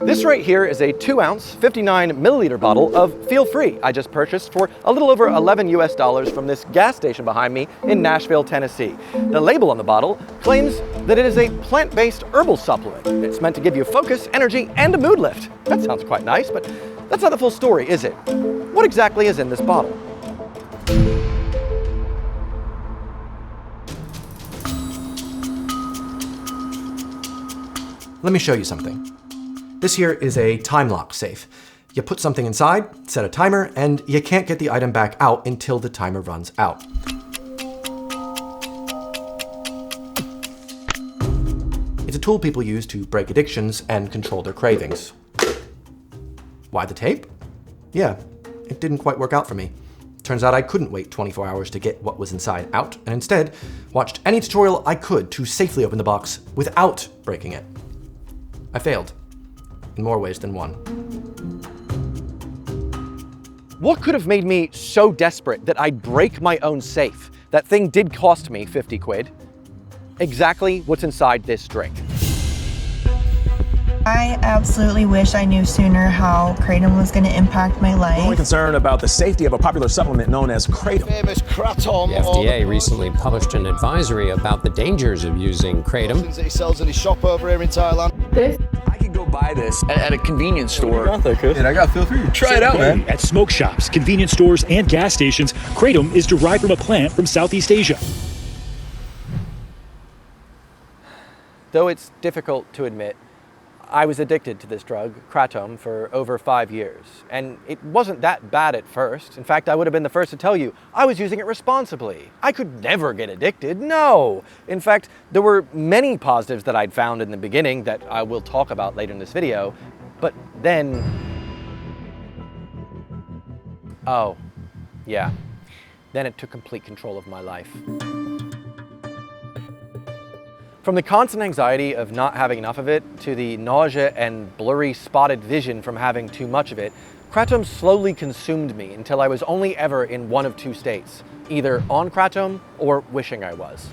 This right here is a 2-ounce, 59-milliliter bottle of Feel Free I just purchased for a little over $11 US from this gas station behind me in Nashville, Tennessee. The label on the bottle claims that it is a plant-based herbal supplement. It's meant to give you focus, energy, and a mood lift. That sounds quite nice, but that's not the full story, is it? What exactly is in this bottle? Let me show you something. This here is a time lock safe. You put something inside, set a timer, and you can't get the item back out until the timer runs out. It's a tool people use to break addictions and control their cravings. Why the tape? Yeah, it didn't quite work out for me. Turns out I couldn't wait 24 hours to get what was inside out, and instead watched any tutorial I could to safely open the box without breaking it. I failed. In more ways than one. What could have made me so desperate that I'd break my own safe? That thing did cost me 50 quid. Exactly what's inside this drink. I absolutely wish I knew sooner how kratom was going to impact my life. We're only concerned about the safety of a popular supplement known as kratom. Famous kratom. The FDA recently published an advisory about the dangers of using kratom. That he sells in his shop over here in Thailand. I could go buy this At a convenience store. Dude, I got Feel Free. Try it out, man. At smoke shops, convenience stores, and gas stations, kratom is derived from a plant from Southeast Asia. Though it's difficult to admit, I was addicted to this drug, kratom, for over 5 years. And it wasn't that bad at first. In fact, I would have been the first to tell you, I was using it responsibly. I could never get addicted, no. In fact, there were many positives that I'd found in the beginning that I will talk about later in this video. But then, oh, yeah. Then it took complete control of my life. From the constant anxiety of not having enough of it, to the nausea and blurry spotted vision from having too much of it, kratom slowly consumed me until I was only ever in one of two states, either on kratom or wishing I was.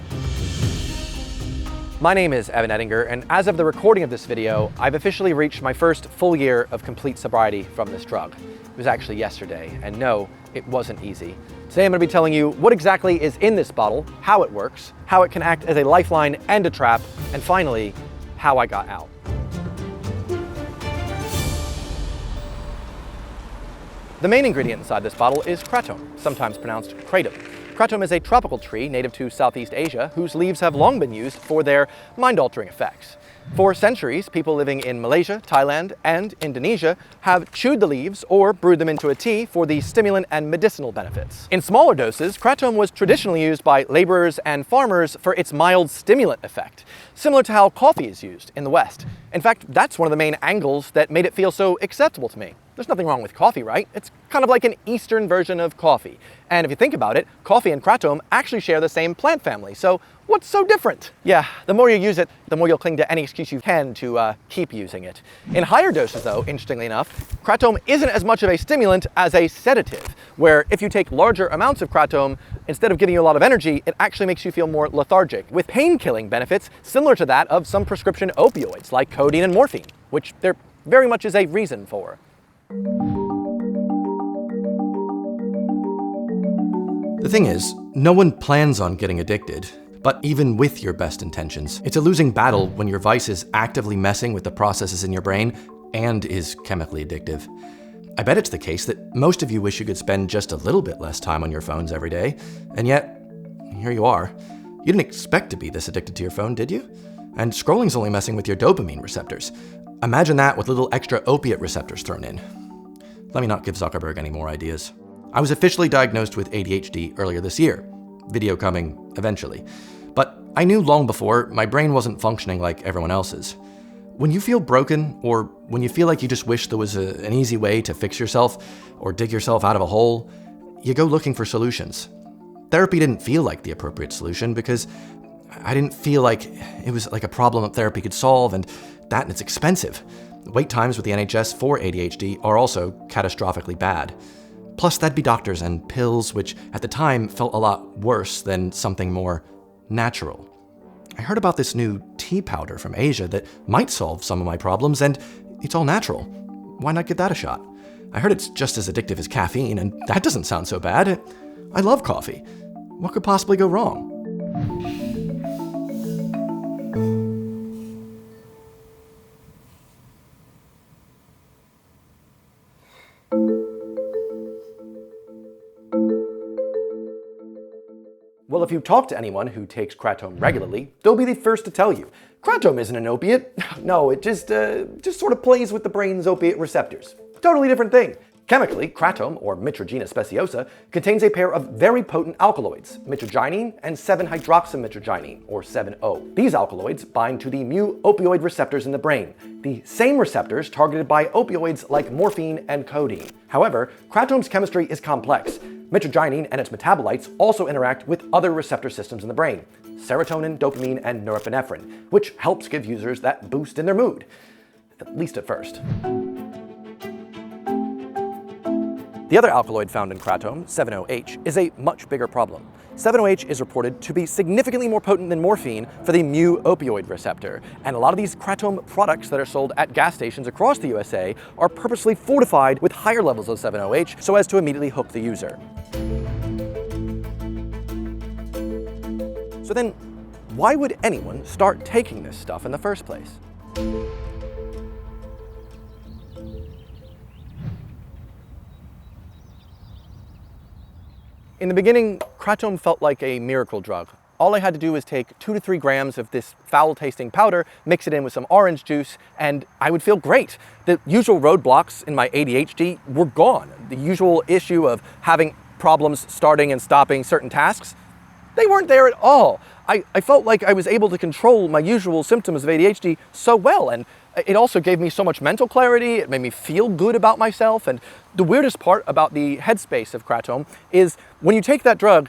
My name is Evan Edinger, and as of the recording of this video, I've officially reached my first full year of complete sobriety from this drug. It was actually yesterday, and no, it wasn't easy. Today I'm going to be telling you what exactly is in this bottle, how it works, how it can act as a lifeline and a trap, and finally, how I got out. The main ingredient inside this bottle is kratom, sometimes pronounced kratom. Kratom is a tropical tree native to Southeast Asia whose leaves have long been used for their mind-altering effects. For centuries, people living in Malaysia, Thailand, and Indonesia have chewed the leaves or brewed them into a tea for the stimulant and medicinal benefits. In smaller doses, kratom was traditionally used by laborers and farmers for its mild stimulant effect, similar to how coffee is used in the West. In fact, that's one of the main angles that made it feel so acceptable to me. There's nothing wrong with coffee, right? It's kind of like an Eastern version of coffee. And if you think about it, coffee and kratom actually share the same plant family, so what's so different? Yeah, the more you use it, the more you'll cling to any excuse you can to keep using it. In higher doses though, interestingly enough, kratom isn't as much of a stimulant as a sedative, where if you take larger amounts of kratom, instead of giving you a lot of energy, it actually makes you feel more lethargic, with pain-killing benefits similar to that of some prescription opioids like codeine and morphine, which there very much is a reason for. The thing is, no one plans on getting addicted. But even with your best intentions, it's a losing battle when your vice is actively messing with the processes in your brain and is chemically addictive. I bet it's the case that most of you wish you could spend just a little bit less time on your phones every day, and yet, here you are. You didn't expect to be this addicted to your phone, did you? And scrolling's only messing with your dopamine receptors. Imagine that with little extra opiate receptors thrown in. Let me not give Zuckerberg any more ideas. I was officially diagnosed with ADHD earlier this year. Video coming eventually. But I knew long before my brain wasn't functioning like everyone else's. When you feel broken, or when you feel like you just wish there was an easy way to fix yourself or dig yourself out of a hole, you go looking for solutions. Therapy didn't feel like the appropriate solution because I didn't feel like it was like a problem that therapy could solve, and it's expensive. Wait times with the NHS for ADHD are also catastrophically bad. Plus, that'd be doctors and pills, which at the time felt a lot worse than something more natural. I heard about this new tea powder from Asia that might solve some of my problems, and It's all natural. Why not give that a shot? I heard it's just as addictive as caffeine, and that doesn't sound so bad. I love coffee. What could possibly go wrong? Well, if you talk to anyone who takes kratom regularly, they'll be the first to tell you, kratom isn't an opiate. No, it just sort of plays with the brain's opiate receptors. Totally different thing. Chemically, kratom, or Mitragina speciosa, contains a pair of very potent alkaloids, mitragynine and 7-hydroxymitragynine, or 7-O. These alkaloids bind to the mu-opioid receptors in the brain, the same receptors targeted by opioids like morphine and codeine. However, kratom's chemistry is complex. Mitragynine and its metabolites also interact with other receptor systems in the brain, serotonin, dopamine, and norepinephrine, which helps give users that boost in their mood, at least at first. The other alkaloid found in kratom, 7-OH, is a much bigger problem. 7-OH is reported to be significantly more potent than morphine for the mu-opioid receptor, and a lot of these kratom products that are sold at gas stations across the USA are purposely fortified with higher levels of 7-OH so as to immediately hook the user. So then, why would anyone start taking this stuff in the first place? In the beginning, kratom felt like a miracle drug. All I had to do was take 2 to 3 grams of this foul-tasting powder, mix it in with some orange juice, and I would feel great. The usual roadblocks in my ADHD were gone. The usual issue of having problems starting and stopping certain tasks, they weren't there at all. I felt like I was able to control my usual symptoms of ADHD so well, and it also gave me so much mental clarity. It made me feel good about myself, and the weirdest part about the headspace of kratom is when you take that drug,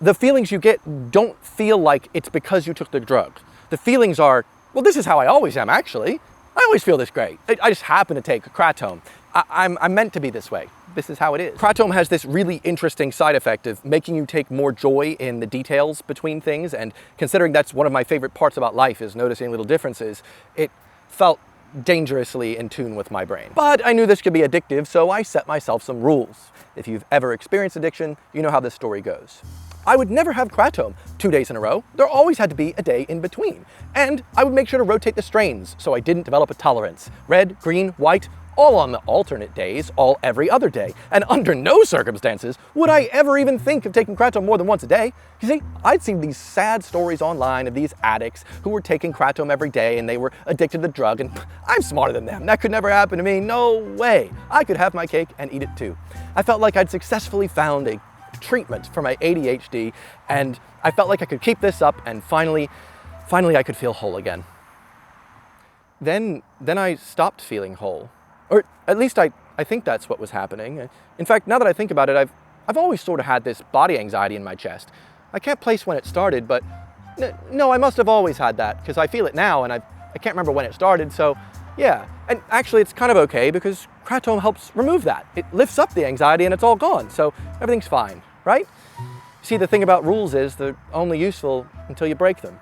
the feelings you get don't feel like it's because you took the drug. The feelings are, well, this is how I always am, actually. I always feel this great. I just happen to take kratom. I'm meant to be this way. This is how it is. Kratom has this really interesting side effect of making you take more joy in the details between things, and considering that's one of my favorite parts about life is noticing little differences, it felt dangerously in tune with my brain. But I knew this could be addictive, so I set myself some rules. If you've ever experienced addiction, you know how this story goes. I would never have kratom 2 days in a row. There always had to be a day in between. And I would make sure to rotate the strains so I didn't develop a tolerance. Red, green, white, all on the alternate days, all every other day. And under no circumstances would I ever even think of taking kratom more than once a day. You see, I'd seen these sad stories online of these addicts who were taking kratom every day and they were addicted to the drug, and I'm smarter than them. That could never happen to me. No way. I could have my cake and eat it too. I felt like I'd successfully found a treatment for my ADHD, and I felt like I could keep this up, and finally I could feel whole again. Then I stopped feeling whole. Or at least I think that's what was happening. In fact, now that I think about it, I've always sort of had this body anxiety in my chest. I can't place when it started, but no, I must have always had that, because I feel it now, and I can't remember when it started, so yeah. And actually, it's kind of okay, because kratom helps remove that. It lifts up the anxiety, and it's all gone, so everything's fine, right? See, the thing about rules is they're only useful until you break them.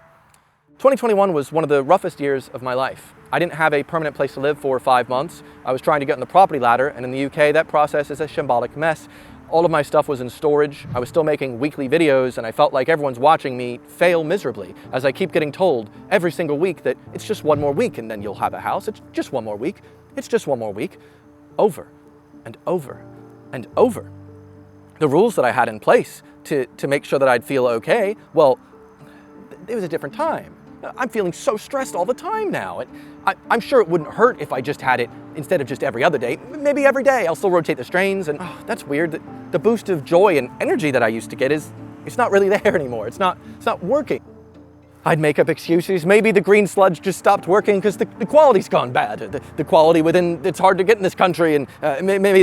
2021 was one of the roughest years of my life. I didn't have a permanent place to live for 5 months. I was trying to get on the property ladder, and in the UK, that process is a shambolic mess. All of my stuff was in storage. I was still making weekly videos, and I felt like everyone's watching me fail miserably, as I keep getting told every single week that it's just one more week and then you'll have a house. It's just one more week. It's just one more week. Over and over and over. The rules that I had in place to make sure that I'd feel okay, well, it was a different time. I'm feeling so stressed all the time now. I'm sure it wouldn't hurt if I just had it instead of just every other day. Maybe every day I'll still rotate the strains, and that's weird. The boost of joy and energy that I used to get it's not really there anymore. It's not working. I'd make up excuses. Maybe the green sludge just stopped working because the quality's gone bad. The quality within, it's hard to get in this country, and maybe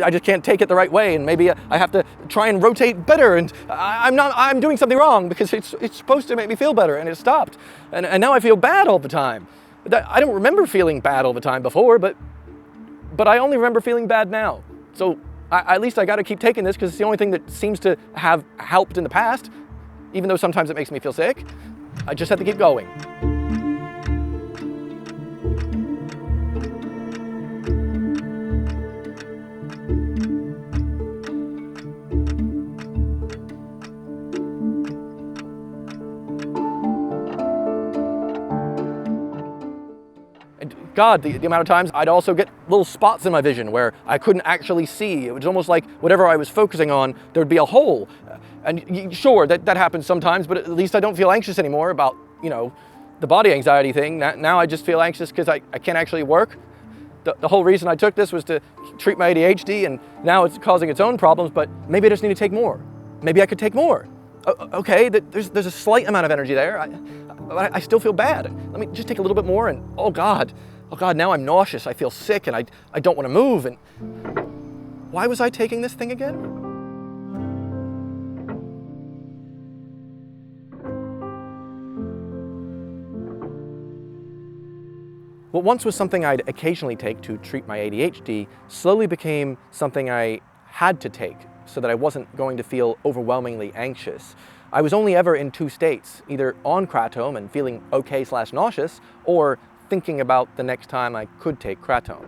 I just can't take it the right way, and maybe I have to try and rotate better, and I'm doing something wrong because it's supposed to make me feel better, and it stopped. And now I feel bad all the time. I don't remember feeling bad all the time before, but I only remember feeling bad now. So at least I gotta keep taking this because it's the only thing that seems to have helped in the past, even though sometimes it makes me feel sick. I just have to keep going. God, the amount of times I'd also get little spots in my vision where I couldn't actually see. It was almost like whatever I was focusing on, there would be a hole. And sure, that happens sometimes, but at least I don't feel anxious anymore about, the body anxiety thing. Now I just feel anxious because I can't actually work. The whole reason I took this was to treat my ADHD, and now it's causing its own problems, but maybe I just need to take more. Maybe I could take more. Okay, there's a slight amount of energy there. I still feel bad. Let me just take a little bit more, and oh God, now I'm nauseous. I feel sick, and I don't want to move. And why was I taking this thing again? What once was something I'd occasionally take to treat my ADHD slowly became something I had to take so that I wasn't going to feel overwhelmingly anxious. I was only ever in two states, either on kratom and feeling okay/nauseous, or thinking about the next time I could take kratom.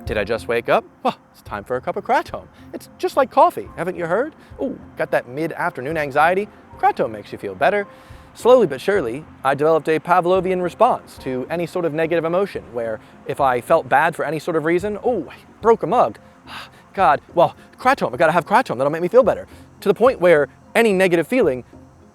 Did I just wake up? Well, it's time for a cup of kratom. It's just like coffee, haven't you heard? Ooh, got that mid-afternoon anxiety? Kratom makes you feel better. Slowly but surely, I developed a Pavlovian response to any sort of negative emotion, where if I felt bad for any sort of reason, oh, I broke a mug. God, well, kratom, I gotta have kratom, that'll make me feel better. To the point where any negative feeling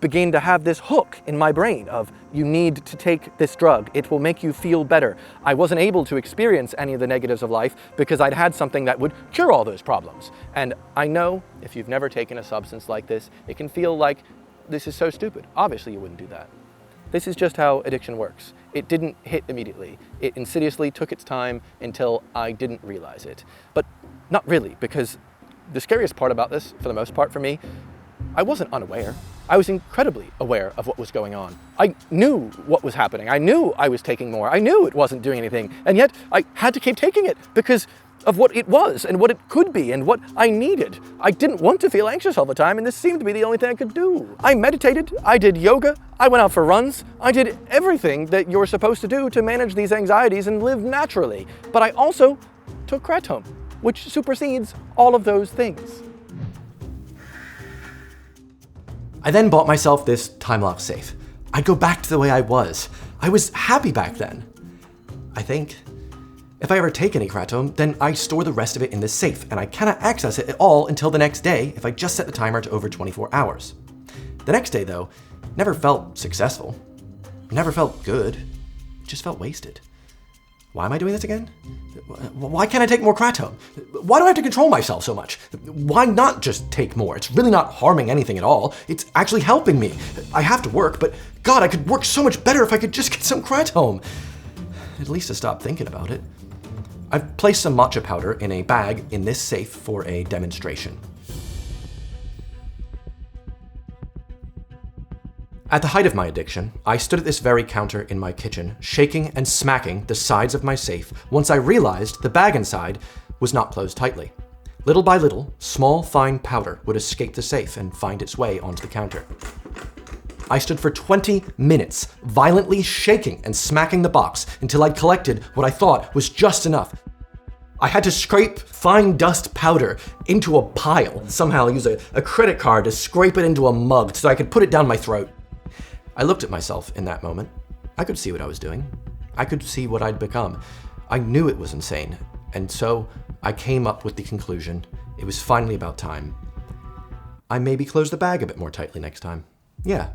began to have this hook in my brain of, you need to take this drug, it will make you feel better. I wasn't able to experience any of the negatives of life because I'd had something that would cure all those problems. And I know if you've never taken a substance like this, it can feel like this is so stupid. Obviously you wouldn't do that. This is just how addiction works. It didn't hit immediately. It insidiously took its time until I didn't realize it. But not really, because the scariest part about this, for the most part for me, I wasn't unaware. I was incredibly aware of what was going on. I knew what was happening. I knew I was taking more. I knew it wasn't doing anything. And yet I had to keep taking it because of what it was and what it could be and what I needed. I didn't want to feel anxious all the time, and this seemed to be the only thing I could do. I meditated, I did yoga, I went out for runs, I did everything that you're supposed to do to manage these anxieties and live naturally. But I also took kratom, which supersedes all of those things. I then bought myself this time-lock safe. I'd go back to the way I was. I was happy back then. I think. If I ever take any kratom, then I store the rest of it in this safe, and I cannot access it at all until the next day if I just set the timer to over 24 hours. The next day, though, never felt successful. Never felt good. It just felt wasted. Why am I doing this again? Why can't I take more kratom? Why do I have to control myself so much? Why not just take more? It's really not harming anything at all. It's actually helping me. I have to work, but God, I could work so much better if I could just get some kratom. At least to stop thinking about it. I've placed some matcha powder in a bag in this safe for a demonstration. At the height of my addiction, I stood at this very counter in my kitchen, shaking and smacking the sides of my safe once I realized the bag inside was not closed tightly. Little by little, small, fine powder would escape the safe and find its way onto the counter. I stood for 20 minutes, violently shaking and smacking the box until I'd collected what I thought was just enough. I had to scrape fine dust powder into a pile, somehow use a credit card to scrape it into a mug so I could put it down my throat. I looked at myself in that moment. I could see what I was doing. I could see what I'd become. I knew it was insane, and so I came up with the conclusion it was finally about time. I maybe close the bag a bit more tightly next time. Yeah,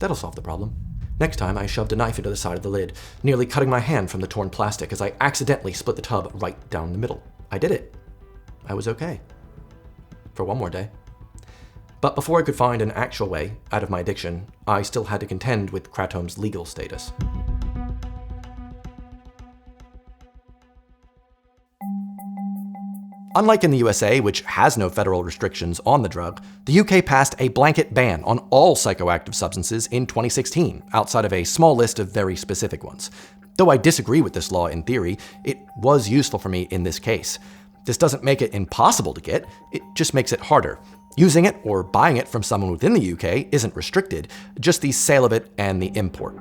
that'll solve the problem. Next time, I shoved a knife into the side of the lid, nearly cutting my hand from the torn plastic as I accidentally split the tub right down the middle. I did it. I was okay. For one more day. But before I could find an actual way out of my addiction, I still had to contend with kratom's legal status. Unlike in the USA, which has no federal restrictions on the drug, the UK passed a blanket ban on all psychoactive substances in 2016, outside of a small list of very specific ones. Though I disagree with this law in theory, it was useful for me in this case. This doesn't make it impossible to get, it just makes it harder. Using it or buying it from someone within the UK isn't restricted, just the sale of it and the import.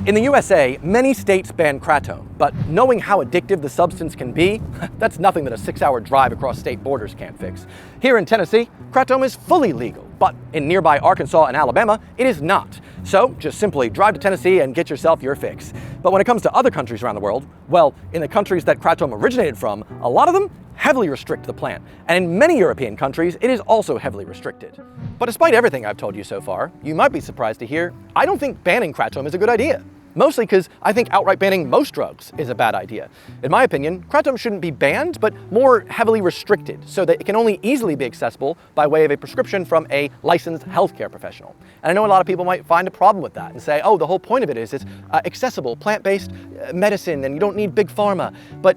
In the USA, many states ban kratom, but knowing how addictive the substance can be, that's nothing that a 6-hour drive across state borders can't fix. Here in Tennessee, kratom is fully legal, but in nearby Arkansas and Alabama, it is not. So just simply drive to Tennessee and get yourself your fix. But when it comes to other countries around the world, well, in the countries that kratom originated from, a lot of them heavily restrict the plant. And in many European countries, it is also heavily restricted. But despite everything I've told you so far, you might be surprised to hear I don't think banning kratom is a good idea. Mostly because I think outright banning most drugs is a bad idea. In my opinion, kratom shouldn't be banned, but more heavily restricted so that it can only easily be accessible by way of a prescription from a licensed healthcare professional. And I know a lot of people might find a problem with that and say, oh, the whole point of it is it's accessible, plant-based medicine, and you don't need big pharma. But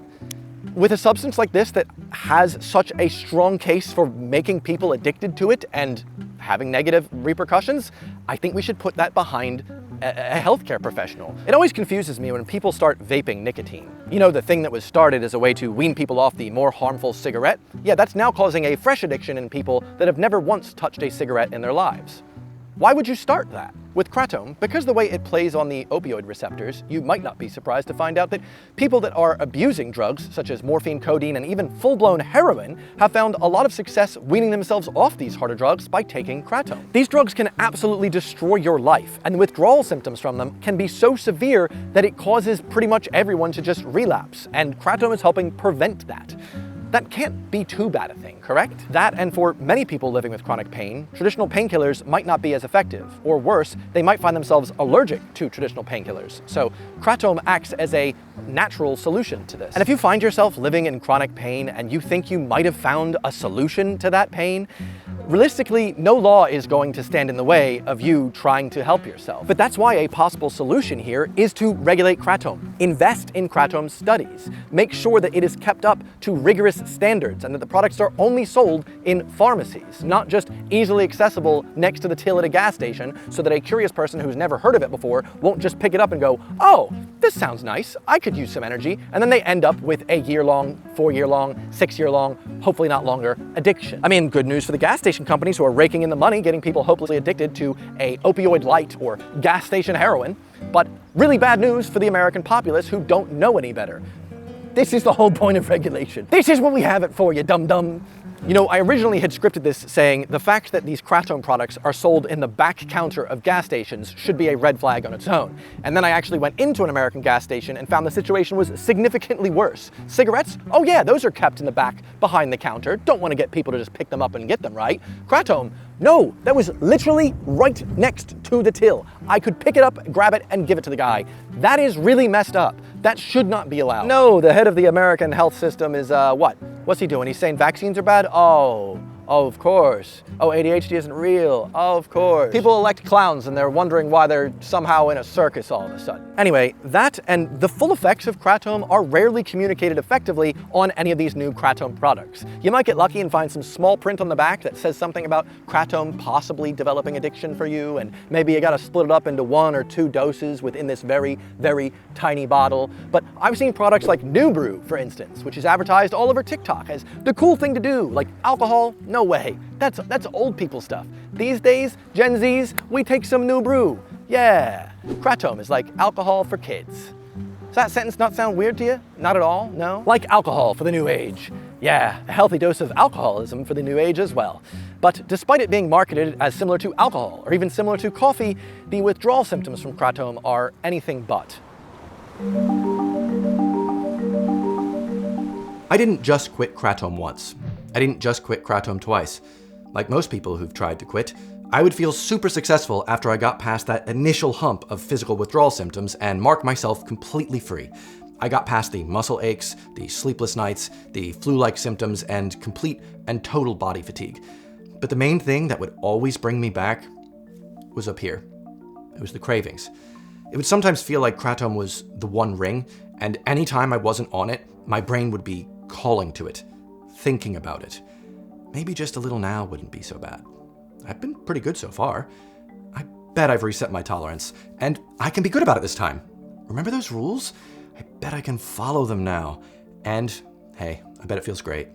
with a substance like this that has such a strong case for making people addicted to it and having negative repercussions, I think we should put that behind a healthcare professional. It always confuses me when people start vaping nicotine. You know, the thing that was started as a way to wean people off the more harmful cigarette? Yeah, that's now causing a fresh addiction in people that have never once touched a cigarette in their lives. Why would you start that? With kratom, because the way it plays on the opioid receptors, you might not be surprised to find out that people that are abusing drugs, such as morphine, codeine, and even full-blown heroin, have found a lot of success weaning themselves off these harder drugs by taking kratom. These drugs can absolutely destroy your life, and the withdrawal symptoms from them can be so severe that it causes pretty much everyone to just relapse, and kratom is helping prevent that. That can't be too bad a thing, correct? That, and for many people living with chronic pain, traditional painkillers might not be as effective, or worse, they might find themselves allergic to traditional painkillers. So kratom acts as a natural solution to this. And if you find yourself living in chronic pain and you think you might have found a solution to that pain, realistically, no law is going to stand in the way of you trying to help yourself. But that's why a possible solution here is to regulate kratom. Invest in kratom studies. Make sure that it is kept up to rigorous standards and that the products are only sold in pharmacies, not just easily accessible next to the till at a gas station so that a curious person who's never heard of it before won't just pick it up and go, oh, this sounds nice, I could use some energy, and then they end up with a year-long, 4-year-long, 6-year-long, hopefully not longer, addiction. I mean, good news for the gas station companies who are raking in the money, getting people hopelessly addicted to a opioid light or gas station heroin, but really bad news for the American populace who don't know any better. This is the whole point of regulation. This is what we have it for, you dum-dum. You know, I originally had scripted this saying the fact that these kratom products are sold in the back counter of gas stations should be a red flag on its own. And then I actually went into an American gas station and found the situation was significantly worse. Cigarettes? Oh yeah, those are kept in the back behind the counter. Don't want to get people to just pick them up and get them, right? Kratom? No, that was literally right next to the till. I could pick it up, grab it, and give it to the guy. That is really messed up. That should not be allowed. No, the head of the American health system is, what? What's he doing? He's saying vaccines are bad? Oh, of course. Oh, ADHD isn't real. Of course. People elect clowns and they're wondering why they're somehow in a circus all of a sudden. Anyway, that and the full effects of kratom are rarely communicated effectively on any of these new kratom products. You might get lucky and find some small print on the back that says something about kratom possibly developing addiction for you, and maybe you gotta split it up into 1 or 2 doses within this very, very tiny bottle. But I've seen products like New Brew, for instance, which is advertised all over TikTok as the cool thing to do, like alcohol. No way. That's old people stuff. These days, Gen Zs, we take some New Brew. Yeah. Kratom is like alcohol for kids. Does that sentence not sound weird to you? Not at all? No? Like alcohol for the new age. Yeah, a healthy dose of alcoholism for the new age as well. But despite it being marketed as similar to alcohol, or even similar to coffee, the withdrawal symptoms from kratom are anything but. I didn't just quit kratom once. I didn't just quit kratom twice. Like most people who've tried to quit, I would feel super successful after I got past that initial hump of physical withdrawal symptoms and mark myself completely free. I got past the muscle aches, the sleepless nights, the flu-like symptoms, and complete and total body fatigue. But the main thing that would always bring me back was up here. It was the cravings. It would sometimes feel like kratom was the one ring, and anytime I wasn't on it, my brain would be calling to it, thinking about it. Maybe just a little now wouldn't be so bad. I've been pretty good so far. I bet I've reset my tolerance, and I can be good about it this time. Remember those rules? I bet I can follow them now. And hey, I bet it feels great.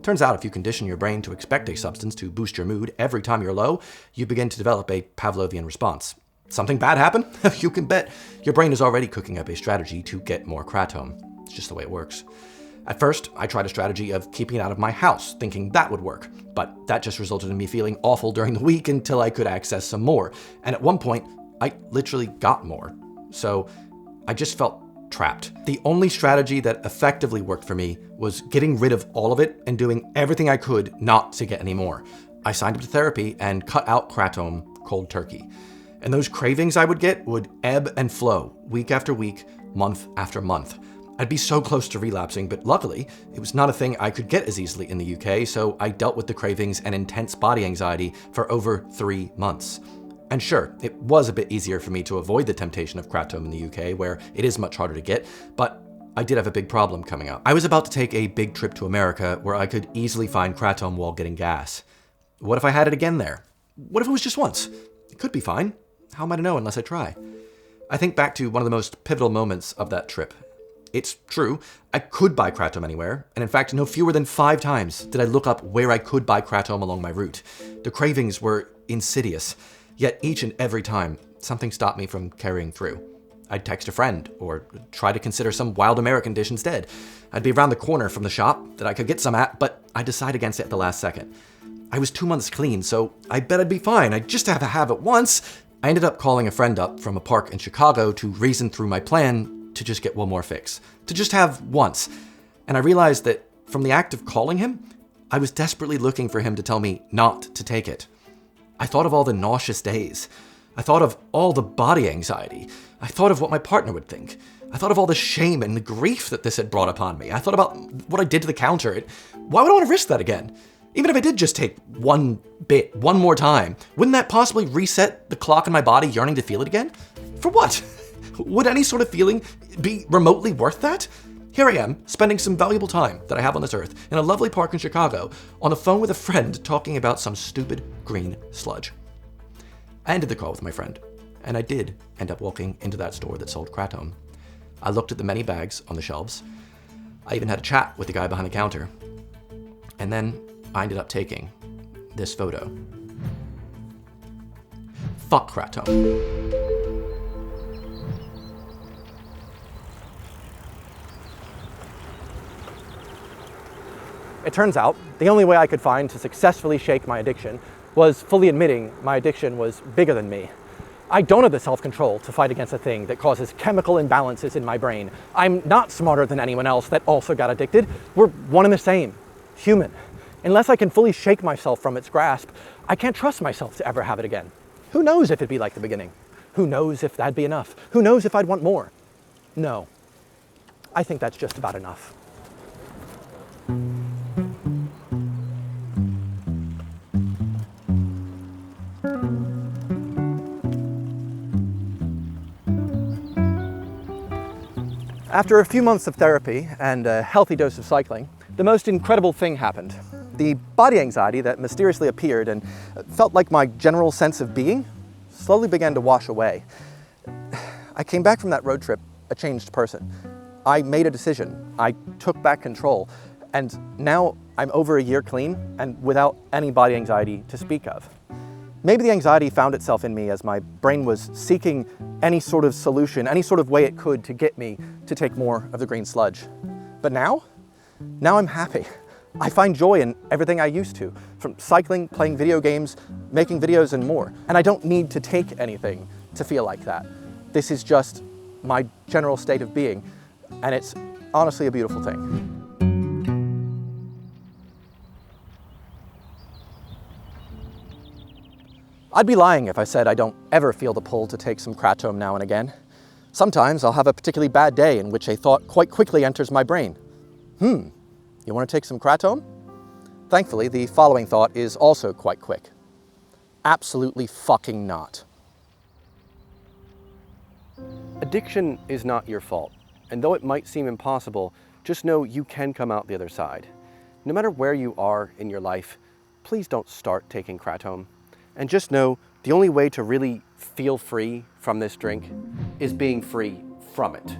Turns out if you condition your brain to expect a substance to boost your mood every time you're low, you begin to develop a Pavlovian response. something bad happen? You can bet your brain is already cooking up a strategy to get more kratom. It's just the way it works. At first, I tried a strategy of keeping it out of my house, thinking that would work, but that just resulted in me feeling awful during the week until I could access some more. And at one point, I literally got more. So I just felt trapped. The only strategy that effectively worked for me was getting rid of all of it and doing everything I could not to get any more. I signed up to therapy and cut out kratom cold turkey. And those cravings I would get would ebb and flow week after week, month after month. I'd be so close to relapsing, but luckily, it was not a thing I could get as easily in the UK, so I dealt with the cravings and intense body anxiety for over 3 months. And sure, it was a bit easier for me to avoid the temptation of kratom in the UK, where it is much harder to get, but I did have a big problem coming up. I was about to take a big trip to America where I could easily find kratom while getting gas. What if I had it again there? What if it was just once? It could be fine. How am I to know unless I try? I think back to one of the most pivotal moments of that trip. It's true, I could buy kratom anywhere, and in fact, no fewer than 5 times did I look up where I could buy kratom along my route. The cravings were insidious, yet each and every time, something stopped me from carrying through. I'd text a friend, or try to consider some wild American dish instead. I'd be around the corner from the shop that I could get some at, but I'd decide against it at the last second. I was 2 months clean, so I bet I'd be fine. I'd just have to have it once. I ended up calling a friend up from a park in Chicago to reason through my plan to just get one more fix, to just have once. And I realized that from the act of calling him, I was desperately looking for him to tell me not to take it. I thought of all the nauseous days. I thought of all the body anxiety. I thought of what my partner would think. I thought of all the shame and the grief that this had brought upon me. I thought about what I did to the counter. Why would I want to risk that again? Even if I did just take one bit, one more time, wouldn't that possibly reset the clock in my body yearning to feel it again? For what? Would any sort of feeling be remotely worth that? Here I am, spending some valuable time that I have on this earth in a lovely park in Chicago on the phone with a friend talking about some stupid green sludge. I ended the call with my friend, and I did end up walking into that store that sold kratom. I looked at the many bags on the shelves. I even had a chat with the guy behind the counter. And then I ended up taking this photo. Fuck kratom. It turns out, the only way I could find to successfully shake my addiction was fully admitting my addiction was bigger than me. I don't have the self-control to fight against a thing that causes chemical imbalances in my brain. I'm not smarter than anyone else that also got addicted. We're one and the same, human. Unless I can fully shake myself from its grasp, I can't trust myself to ever have it again. Who knows if it'd be like the beginning? Who knows if that'd be enough? Who knows if I'd want more? No, I think that's just about enough. After a few months of therapy and a healthy dose of cycling, the most incredible thing happened. The body anxiety that mysteriously appeared and felt like my general sense of being slowly began to wash away. I came back from that road trip a changed person. I made a decision. I took back control. And now I'm over a year clean and without any body anxiety to speak of. Maybe the anxiety found itself in me as my brain was seeking any sort of solution, any sort of way it could to get me to take more of the green sludge. But now I'm happy. I find joy in everything I used to, from cycling, playing video games, making videos, and more. And I don't need to take anything to feel like that. This is just my general state of being, and it's honestly a beautiful thing. I'd be lying if I said I don't ever feel the pull to take some kratom now and again. Sometimes I'll have a particularly bad day in which a thought quite quickly enters my brain. You want to take some kratom? Thankfully, the following thought is also quite quick. Absolutely fucking not. Addiction is not your fault, and though it might seem impossible, just know you can come out the other side. No matter where you are in your life, please don't start taking kratom. And just know the only way to really feel free from this drink is being free from it.